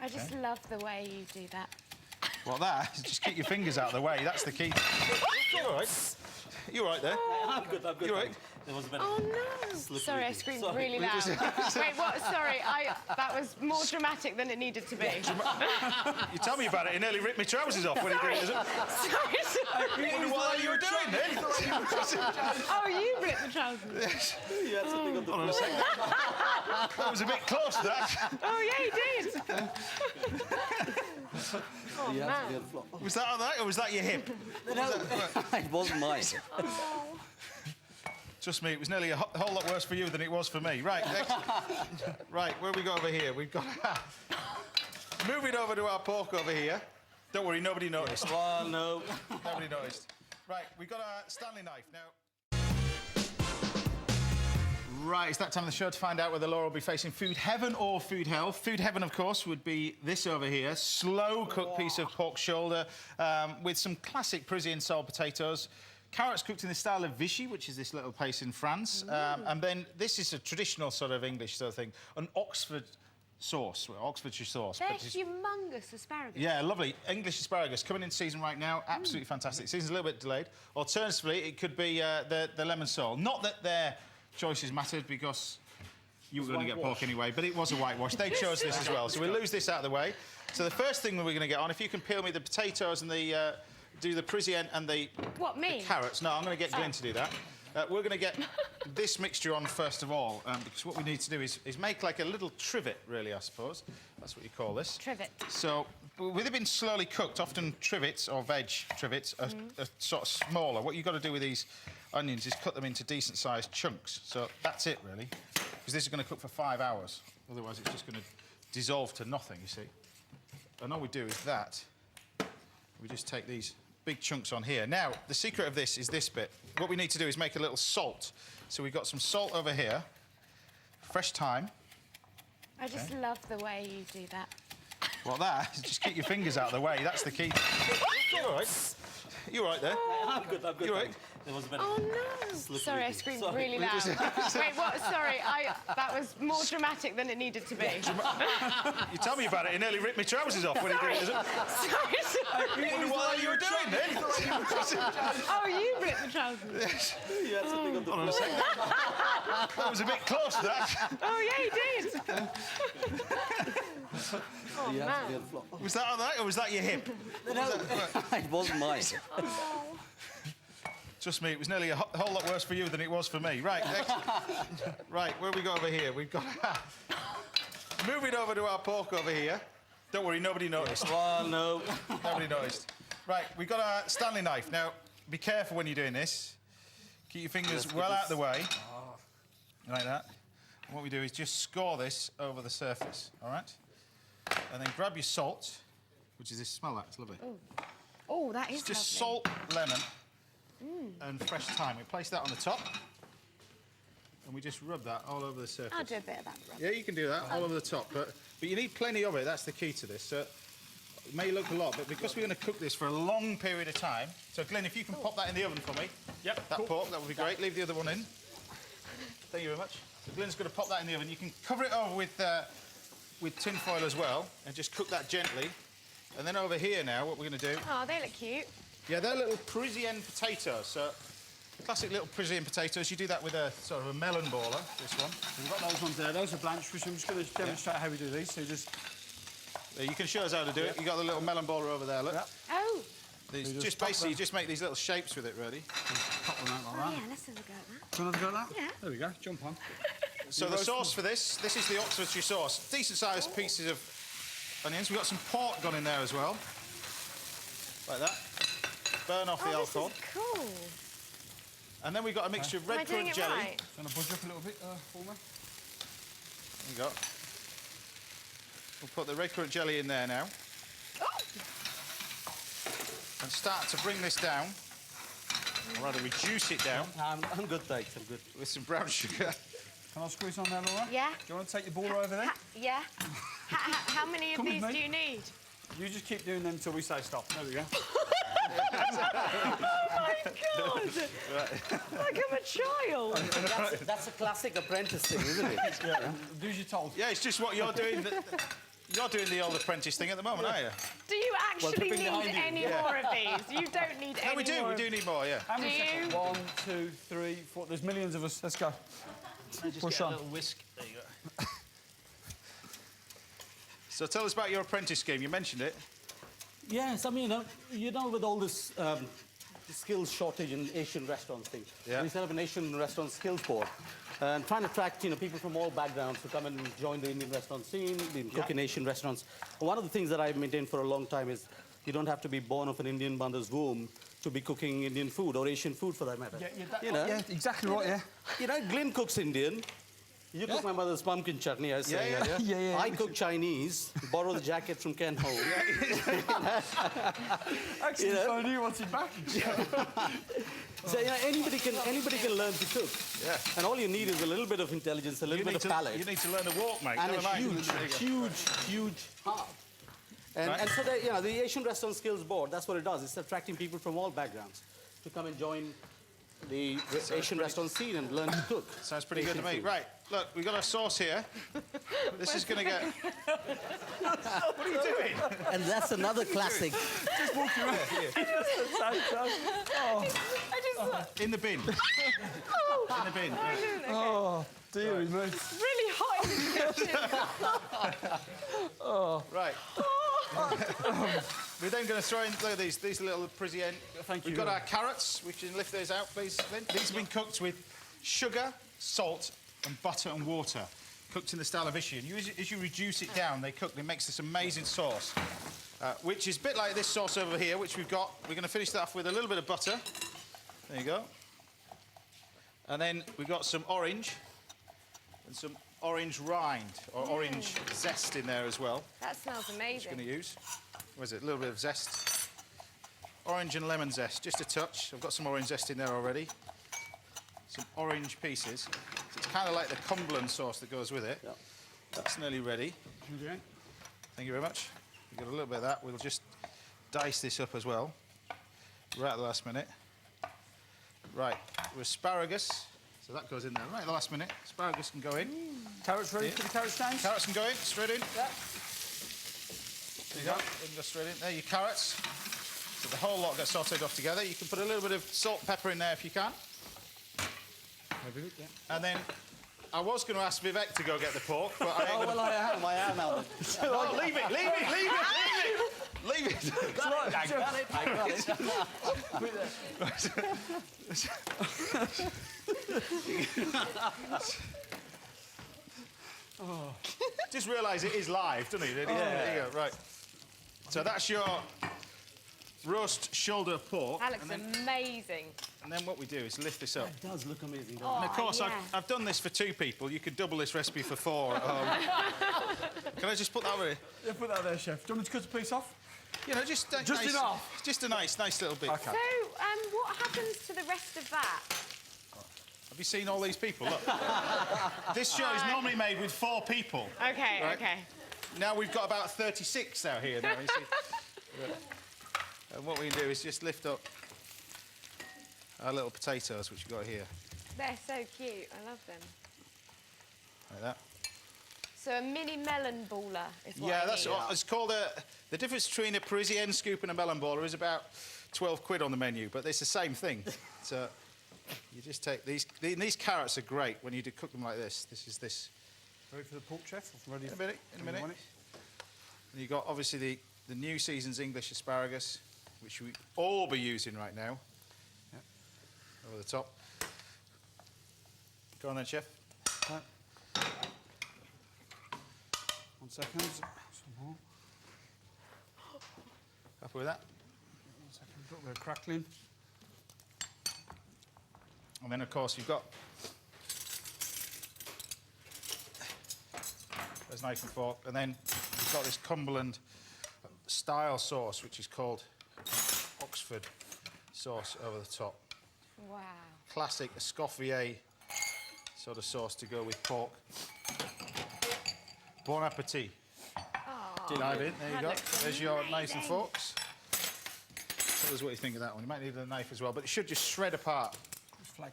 I just love the way you do that. Well, just keep your fingers out of the way. That's the key. You're all right. You're right there. I'm good. You're right. There was a bit Oh, no. slippery. Sorry, I screamed really loud. Wait, what? Sorry, that was more dramatic than it needed to be. You tell me about it. It nearly ripped my trousers off when you did it. Sorry. I wonder what you were doing then. Oh, you ripped the trousers. Yes. You had something on the Hold on a floor. second. That was a bit close, that. Oh, yeah, you did. Oh, You had to be man. on the floor. Was that on that, or was that your hip? No, it wasn't mine. Oh. Trust me, it was nearly a whole lot worse for you than it was for me. Right, next. Right, where we go over here? We've got... Moving over to our pork over here. Don't worry, nobody noticed. Oh, no. Nobody noticed. Right, we've got our Stanley knife now. Right, it's that time of the show to find out whether Laura will be facing food heaven or food hell. Food heaven, of course, would be this over here. Slow-cooked piece of pork shoulder with some classic Parisienne style potatoes. Carrots cooked in the style of Vichy, which is this little place in France. And then this is a traditional sort of English sort of thing. An Oxford sauce, Oxfordshire sauce. They're humongous asparagus. Yeah, lovely. English asparagus coming in season right now. Absolutely fantastic. Season's a little bit delayed. Alternatively, it could be the lemon sole. Not that their choices mattered because you were going to get pork anyway, but it was a whitewash. They chose this as well, so we'll lose this out of the way. So the first thing that we're going to get on, if you can peel me the potatoes and the do the parisienne and the What, me? the carrots. No, I'm going to get Glynn to do that. We're going to get this mixture on first of all, because what we need to do is make like a little trivet, really, I suppose. That's what you call this. Trivet. So, with it being slowly cooked, often trivets or veg trivets are sort of smaller. What you've got to do with these onions is cut them into decent-sized chunks. So that's it, really, because this is going to cook for 5 hours. Otherwise, it's just going to dissolve to nothing, you see. And all we do is that. We just take these big chunks on here. Now, the secret of this is this bit. What we need to do is make a little salt. So we've got some salt over here, fresh thyme. I just love the way you do that. Well, just keep your fingers out of the way. That's the key. You're all right. You're right there. I'm good. You're right. There was a bit Oh, no. slippery. Sorry, I screamed Sorry. really loud. Wait, what? Sorry, that was more dramatic than it needed to be. You tell me about it. It nearly ripped my trousers off when you did it. Sorry. I wonder what you were doing then. Oh, you ripped the trousers. Yes. You had something on the Hold on a floor. second. That was a bit close, that. Oh, yeah, you did. Oh, You had to be man. on the floor. Was that on that, or was that your hip? No, it wasn't mine. Oh. Trust me, it was nearly a whole lot worse for you than it was for me. Right, next. Right, where we go over here? We've got... Moving over to our pork over here. Don't worry, nobody noticed. Oh, no. Nobody noticed. Right, we've got our Stanley knife. Now, be careful when you're doing this. Keep your fingers well out of the way. Like that. And what we do is just score this over the surface, all right? And then grab your salt, which is this, smell that, it's lovely. Oh, that is It's just lovely. salt, lemon, and fresh thyme. We place that on the top, and we just rub that all over the surface. I'll do a bit of that rub. Yeah, you can do that all over the top, but you need plenty of it. That's the key to this. So it may look a lot, but because we're going to cook this for a long period of time. So, Glynn, if you can pop that in the oven for me. Yep, That cool. pork, that would be great. Leave the other one in. Thank you very much. So Glynn's going to pop that in the oven. You can cover it over with tin foil as well, and just cook that gently. And then over here now, what we're going to do... Oh, they look cute. Yeah, they're little Parisienne potatoes. So, classic little Parisienne potatoes. You do that with a sort of a melon baller, this one. We've got those ones there. Those are blanched, which I'm just going to demonstrate how we do these. So just... You can show us how to do it. You've got the little melon baller over there, look. Yep. Oh. These, just just pop basically, them. just make these little shapes with it, really. Pop them out like Oh, that. yeah, let's have a go at that. Do you want to go like that? Yeah. There we go. Jump on. So the sauce for this is the Oxfordshire sauce. Decent-sized pieces of onions. We've got some pork gone in there as well. Like that. Burn off the alcohol. This is cool. And then we've got a mixture of Am I red doing currant it jelly. right? Do you want to budge up a little bit for me? There we go. We'll put the red currant jelly in there now. And start to bring this down. Or rather, reduce it down I'm good, thanks. I'm good. with some brown sugar. Can I squeeze on there, Laura? Yeah. Do you want to take your ball over there? Yeah. How many of Come with these me. do you need? You just keep doing them until we say stop. There we go. Oh, my God. Like I'm a child. That's a classic Apprentice thing, isn't it? Yeah. Do as you're told. Yeah, it's just what you're doing. You're doing the old Apprentice thing at the moment, aren't you? Do you actually flipping need behind you. any more of these? You don't need any No, we do. more. We do need more, yeah. How many Do seconds? you? 1, 2, 3, 4. There's millions of us. Let's go. Push on. whisk. There you go. So tell us about your Apprentice scheme. You mentioned it. Yes, I mean, with all this skills shortage in Asian restaurants thing, Yeah. we set up an Asian restaurant skills board and trying to attract, people from all backgrounds to come and join the Indian restaurant scene, cook in Asian restaurants. One of the things that I've maintained for a long time is you don't have to be born of an Indian mother's womb to be cooking Indian food or Asian food for that matter. Yeah, exactly right, yeah. Glynn cooks Indian. You cook my mother's pumpkin chutney, I was saying earlier. Yeah. I cook Chinese, borrow the jacket from Ken Ho. Actually, if I knew what's in back. So anybody can learn to cook. Yeah. And all you need is a little bit of intelligence, a little bit of palate, You need to learn to walk, mate. and Never a mind. huge heart. And so the Asian Restaurant Skills Board, that's what it does. It's attracting people from all backgrounds to come and join the Asian restaurant scene and learn to cook. Sounds pretty good to Asian me. food. Right, look, we've got our sauce here. This is going to get... What are you doing? And that's another classic. Just walk around. In the bin. In the bin. Oh, dearie me. It's really hot in the kitchen. Right. We're then going to throw in, look at these little parisienne. Thank you. We've got our carrots. We can lift those out, please, Glynn. These have been cooked with sugar, salt, and butter and water, cooked in the style of Ishi. And as you reduce it down, they cook. It makes this amazing sauce, which is a bit like this sauce over here, which we've got. We're going to finish that off with a little bit of butter. There you go. And then we've got some orange and some orange rind or orange zest in there as well. That smells Going amazing. to use. What is it? A little bit of zest. Orange and lemon zest, just a touch. I've got some orange zest in there already. Some orange pieces. So it's kind of like the Cumberland sauce that goes with it. Yep. That's nearly ready. Julian. Thank you very much. We've got a little bit of that. We'll just dice this up as well. Right at the last minute. Right, with asparagus. So that goes in there right at the last minute. Asparagus can go in. Carrots ready for the carrot stains? Carrots can go in, straight in. Yeah. There you go. They can go straight in. There, your carrots. So the whole lot gets sautéed off together. You can put a little bit of salt, pepper in there if you can. Very good, yeah. And then I was going to ask Vivek to go get the pork, but I ain't Oh, gonna... well, I am now. Then. Oh, leave it. Leave it. I got it. Just realise it is live, doesn't it? There you go. Right. So that's your roast shoulder pork. That looks amazing. And then what we do is lift this up. It does look amazing. Oh, And of course, yeah. I've done this for 2 people. You could double this recipe for 4 at home. Can I just put that over here? Yeah, put that there, chef. Do you want me to cut a piece off? You know, just nice, enough? Just a nice little bit. Okay. So, what happens to the rest of that? Have you seen all these people? Look. This show is normally made with 4 people. Okay, Right. okay. Now we've got about 36 out here now, you see. Yeah. And what we can do is just lift up our little potatoes, which we've got here, They're so cute. I love them. like that. So a mini melon baller is what Yeah, I that's need. what it's called. The difference between a Parisienne scoop and a melon baller is about 12 quid on the menu, but it's the same thing. So you just take these. These carrots are great when you do cook them like this. This is this. Ready for the pork, chef? Ready In a minute. And you've got obviously the new season's English asparagus, which we all be using right now. Yep. Over the top. Go on then, chef. Right. 1 second. Some more. Happy with that? 1 second. Got a bit of crackling. And then, of course, you've got there's knife and fork, and then you've got this Cumberland style sauce, which is called Oxford sauce over the top. Wow. Classic Escoffier sort of sauce to go with pork. Bon appetit. Dive in, there you go. looks There's your knives and amazing. forks. Tell us what you think of that one. You might need a knife as well, but it should just shred apart. Just flag.